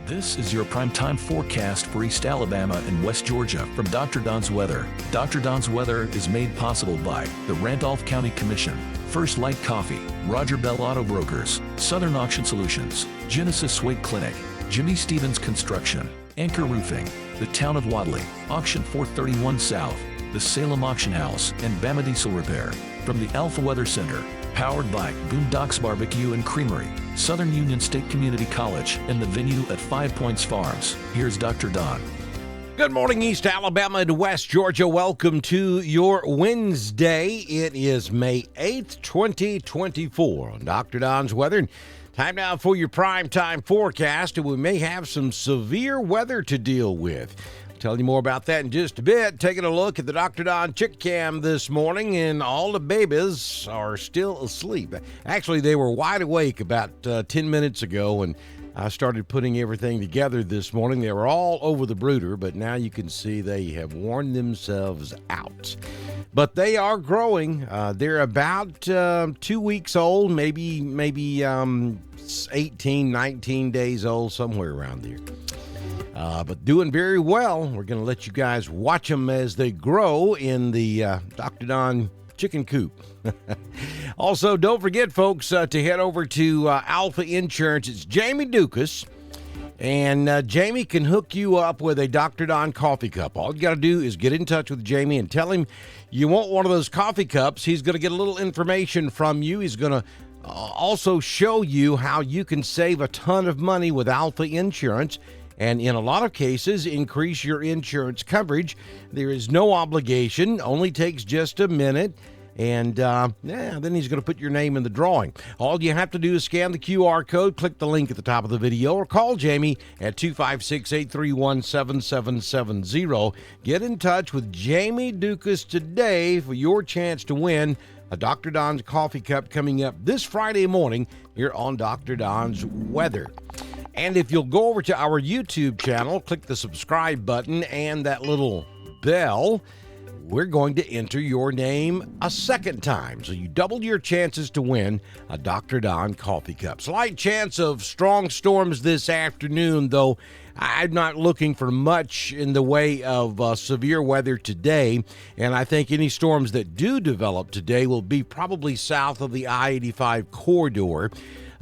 This is your primetime forecast for East Alabama and West Georgia from Dr. Don's Weather. Dr. Don's Weather is made possible by the Randolph County Commission, First Light Coffee, Roger Bell Auto Brokers, Southern Auction Solutions, Genesis Swait Clinic, Jimmy Stevens Construction, Anchor Roofing, the Town of Wadley, Auction 431 South, the Salem Auction House, and Bama Diesel Repair. From the Alpha Weather Center, powered by Boondocks Barbecue and Creamery, Southern Union State Community College, and the venue at 5 Points Farms. Here's Dr. Don. Good morning, East Alabama and West Georgia. Welcome to your Wednesday. It is May 8th, 2024 on Dr. Don's Weather. Time now for your primetime forecast, and we may have some severe weather to deal with. Tell you more about that in just a bit. Taking a look at the Dr. Don Chick Cam this morning, and all the babies are still asleep. Actually, they were wide awake about 10 minutes ago, and I started putting everything together this morning. They were all over the brooder, but now you can see they have worn themselves out. But they are growing. They're about 2 weeks old, maybe 18, 19 days old, somewhere around there. But doing very well. We're going to let you guys watch them as they grow in the Dr. Don chicken coop. Also, don't forget, folks, to head over to Alpha Insurance. It's Jamie Dukas, and Jamie can hook you up with a Dr. Don coffee cup. All you got to do is get in touch with Jamie and tell him you want one of those coffee cups. He's going to get a little information from you. He's going to also show you how you can save a ton of money with Alpha Insurance, and in a lot of cases, increase your insurance coverage. There is no obligation, only takes just a minute, and then he's going to put your name in the drawing. All you have to do is scan the QR code, click the link at the top of the video, or call Jamie at 256-831-7770. Get in touch with Jamie Dukas today for your chance to win a Dr. Don's coffee cup coming up this Friday morning here on Dr. Don's Weather. And if you'll go over to our YouTube channel, click the subscribe button and that little bell, we're going to enter your name a second time. So you double your chances to win a Dr. Don coffee cup. Slight chance of strong storms this afternoon, though I'm not looking for much in the way of severe weather today. And I think any storms that do develop today will be probably south of the I-85 corridor,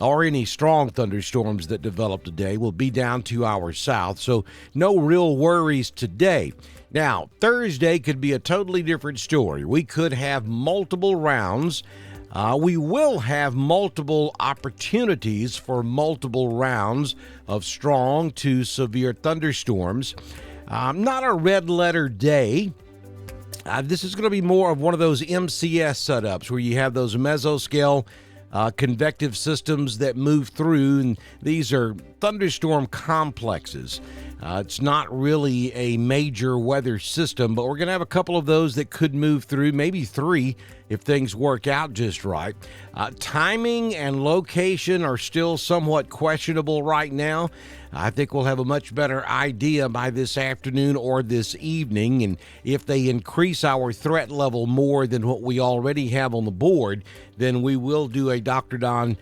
or any strong thunderstorms that develop today will be down to our south, so no real worries today. Now, Thursday could be a totally different story. We could have multiple rounds. We will have multiple opportunities for multiple rounds of strong to severe thunderstorms. Not a red letter day. This is going to be more of one of those MCS setups where you have those mesoscale convective systems that move through, and these are thunderstorm complexes. It's not really a major weather system, but we're going to have a couple of those that could move through, maybe three if things work out just right. Timing and location are still somewhat questionable right now. I think we'll have a much better idea by this afternoon or this evening, and if they increase our threat level more than what we already have on the board, then we will do a Dr. Don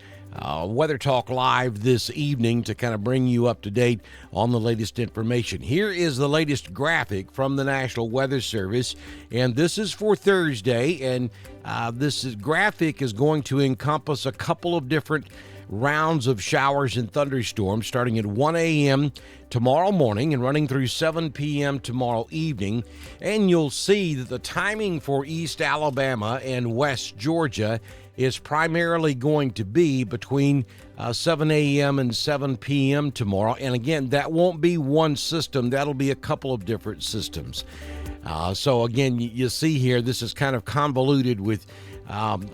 Weather Talk Live this evening to kind of bring you up to date on the latest information. Here is the latest graphic from the National Weather Service, and this is for Thursday, and this graphic is going to encompass a couple of different rounds of showers and thunderstorms starting at 1 a.m. tomorrow morning and running through 7 p.m. tomorrow evening. And you'll see that the timing for East Alabama and West Georgia is primarily going to be between 7 a.m. and 7 p.m. tomorrow. And again, that won't be one system. That'll be a couple of different systems. So again, you see here, this is kind of convoluted with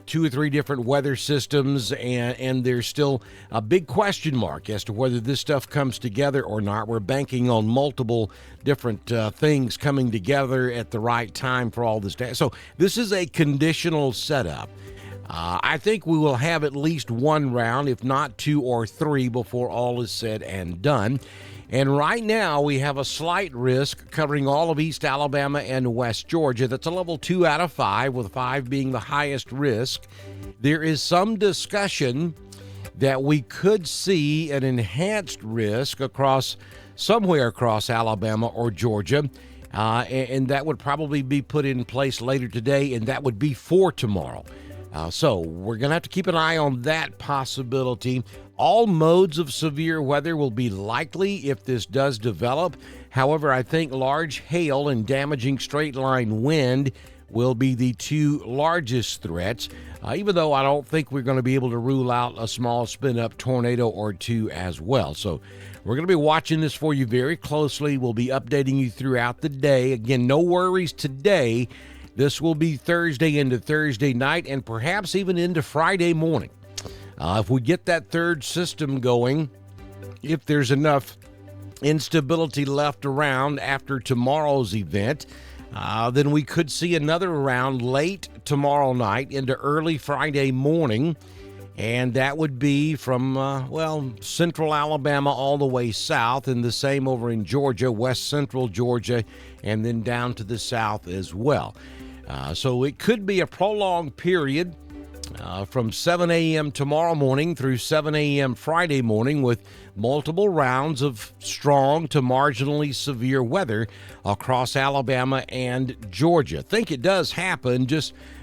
2 or 3 different weather systems, and there's still a big question mark as to whether this stuff comes together or not. We're banking on multiple different things coming together at the right time for all this. So this is a conditional setup. I think we will have at least one round, if not 2 or 3, before all is said and done. And right now, we have a slight risk covering all of East Alabama and West Georgia. That's a level 2 out of 5, with 5 being the highest risk. There is some discussion that we could see an enhanced risk somewhere across Alabama or Georgia. And that would probably be put in place later today, and that would be for tomorrow. So we're going to have to keep an eye on that possibility. All modes of severe weather will be likely if this does develop. However, I think large hail and damaging straight-line wind will be the two largest threats, even though I don't think we're going to be able to rule out a small spin-up tornado or two as well. So we're going to be watching this for you very closely. We'll be updating you throughout the day. Again, no worries today. This will be Thursday into Thursday night and perhaps even into Friday morning. If we get that third system going, if there's enough instability left around after tomorrow's event, then we could see another round late tomorrow night into early Friday morning. And that would be from, central Alabama all the way south, and the same over in Georgia, west central Georgia, and then down to the south as well. So it could be a prolonged period from 7 a.m. tomorrow morning through 7 a.m. Friday morning with multiple rounds of strong to marginally severe weather across Alabama and Georgia. I think it does happen,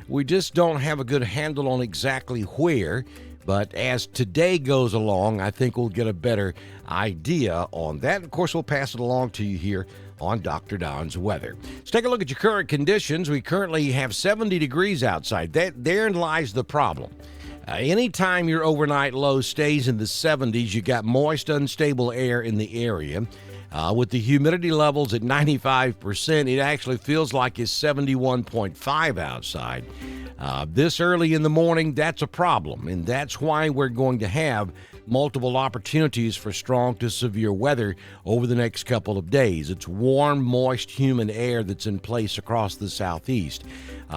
we just don't have a good handle on exactly where. But as today goes along, I think we'll get a better idea on that. Of course, we'll pass it along to you here on Dr. Don's Weather. Let's take a look at your current conditions. We currently have 70 degrees outside. Therein lies the problem. Anytime your overnight low stays in the 70s, you got moist, unstable air in the area. With the humidity levels at 95%, it actually feels like it's 71.5 outside. This early in the morning, that's a problem, and that's why we're going to have multiple opportunities for strong to severe weather over the next couple of days. It's warm, moist, humid air that's in place across the southeast.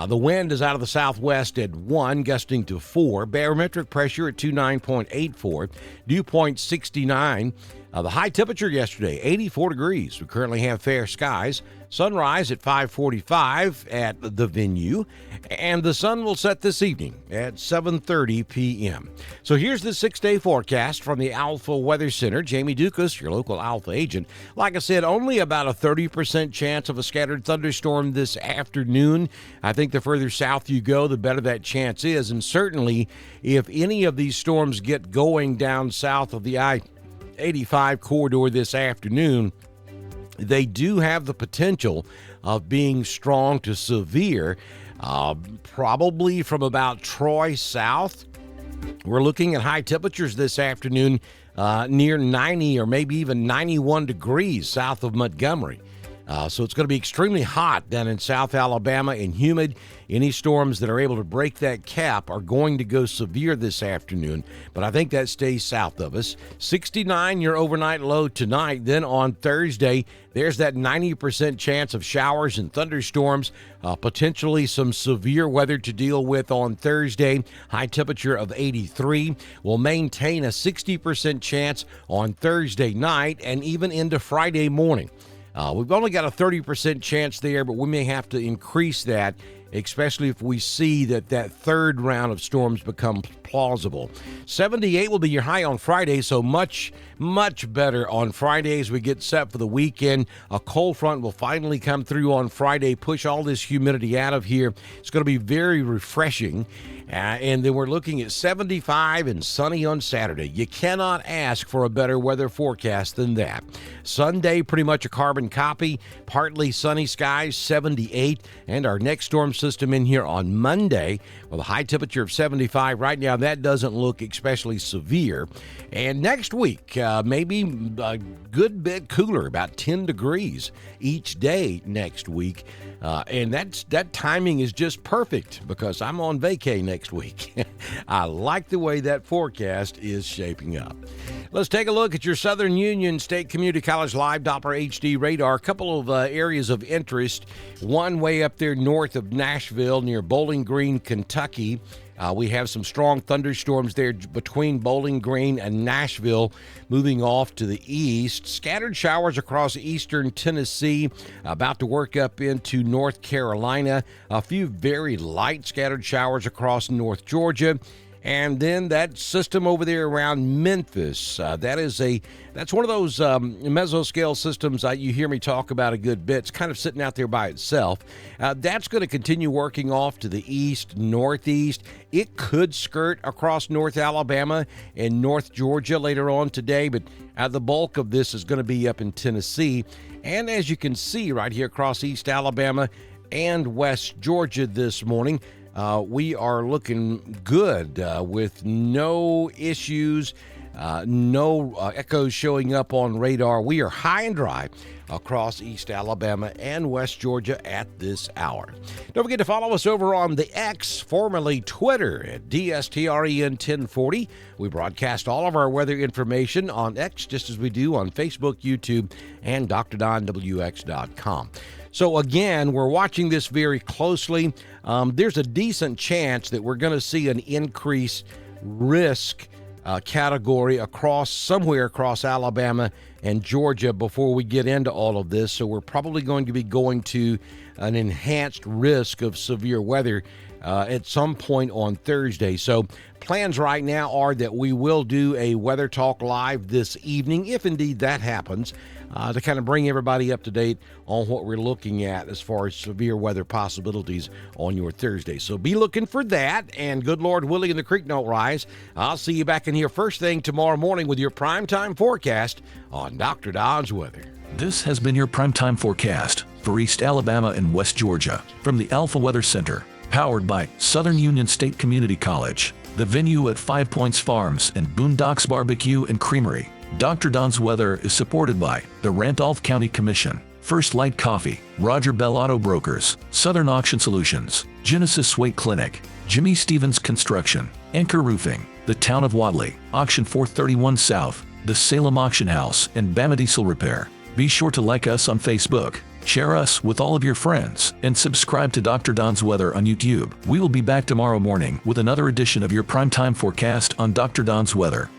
The wind is out of the southwest at 1, gusting to 4. Barometric pressure at 29.84. Dew point 69. The high temperature yesterday, 84 degrees. We currently have fair skies. Sunrise at 5:45 at the venue, and the sun will set this evening at 7:30 p.m. So here's the 6-day forecast from the Alpha Weather Center. Jamie Dukas, your local Alpha agent. Like I said, only about a 30% chance of a scattered thunderstorm this afternoon. I think the further south you go, the better that chance is, and certainly if any of these storms get going down south of the I-85 corridor this afternoon, they do have the potential of being strong to severe, probably from about Troy south. We're looking at high temperatures this afternoon near 90 or maybe even 91 degrees south of Montgomery. So it's going to be extremely hot down in South Alabama and humid. Any storms that are able to break that cap are going to go severe this afternoon, but I think that stays south of us. 69 your overnight low tonight. Then on Thursday, there's that 90% chance of showers and thunderstorms, potentially some severe weather to deal with on Thursday. High temperature of 83. We'll maintain a 60% chance on Thursday night and even into Friday morning. We've only got a 30% chance there, but we may have to increase that, especially if we see that third round of storms become plausible. 78 will be your high on Friday, so much better on Friday as we get set for the weekend. A cold front will finally come through on Friday, push all this humidity out of here. It's going to be very refreshing. And then we're looking at 75 and sunny on Saturday. You cannot ask for a better weather forecast than that. Sunday, pretty much a carbon copy. Partly sunny skies, 78. And our next storm system in here on Monday with a high temperature of 75. Right now, that doesn't look especially severe. And next week, maybe a good bit cooler, about 10 degrees each day next week. And that timing is just perfect because I'm on vacay next week. I like the way that forecast is shaping up. Let's take a look at your Southern Union State Community College Live Doppler HD radar. A couple of areas of interest. One way up there north of Nashville near Bowling Green, Kentucky. We have some strong thunderstorms there between Bowling Green and Nashville, moving off to the east. Scattered showers across eastern Tennessee, about to work up into North Carolina. A few very light scattered showers across North Georgia. And then that system over there around Memphis, that's one of those mesoscale systems you hear me talk about a good bit. It's kind of sitting out there by itself. That's going to continue working off to the east, northeast. It could skirt across North Alabama and North Georgia later on today, but the bulk of this is going to be up in Tennessee. And as you can see right here across East Alabama and West Georgia this morning, we are looking good with no issues, no echoes showing up on radar. We are high and dry across East Alabama and West Georgia at this hour. Don't forget to follow us over on the X, formerly Twitter, at DSTREN1040. We broadcast all of our weather information on X just as we do on Facebook, YouTube, and DrDonWX.com. So again, we're watching this very closely. There's a decent chance that we're going to see an increased risk category somewhere across Alabama and Georgia before we get into all of this. So we're probably going to be going to an enhanced risk of severe weather at some point on Thursday. So plans right now are that we will do a Weather Talk Live this evening, if indeed that happens, to kind of bring everybody up to date on what we're looking at as far as severe weather possibilities on your Thursday. So be looking for that, and good Lord willing, and the creek don't rise, I'll see you back in here first thing tomorrow morning with your primetime forecast on Dr. Don's Weather. This has been your primetime forecast for East Alabama and West Georgia from the Alpha Weather Center, powered by Southern Union State Community College, the venue at 5 Points Farms and Boondocks Barbecue and Creamery. Dr. Don's Weather is supported by the Randolph County Commission, First Light Coffee, Roger Bell Auto Brokers, Southern Auction Solutions, Genesis Weight Clinic, Jimmy Stevens Construction, Anchor Roofing, the Town of Wadley, Auction 431 South, the Salem Auction House, and Bama Diesel Repair. Be sure to like us on Facebook, share us with all of your friends, and subscribe to Dr. Don's Weather on YouTube. We will be back tomorrow morning with another edition of your primetime forecast on Dr. Don's Weather.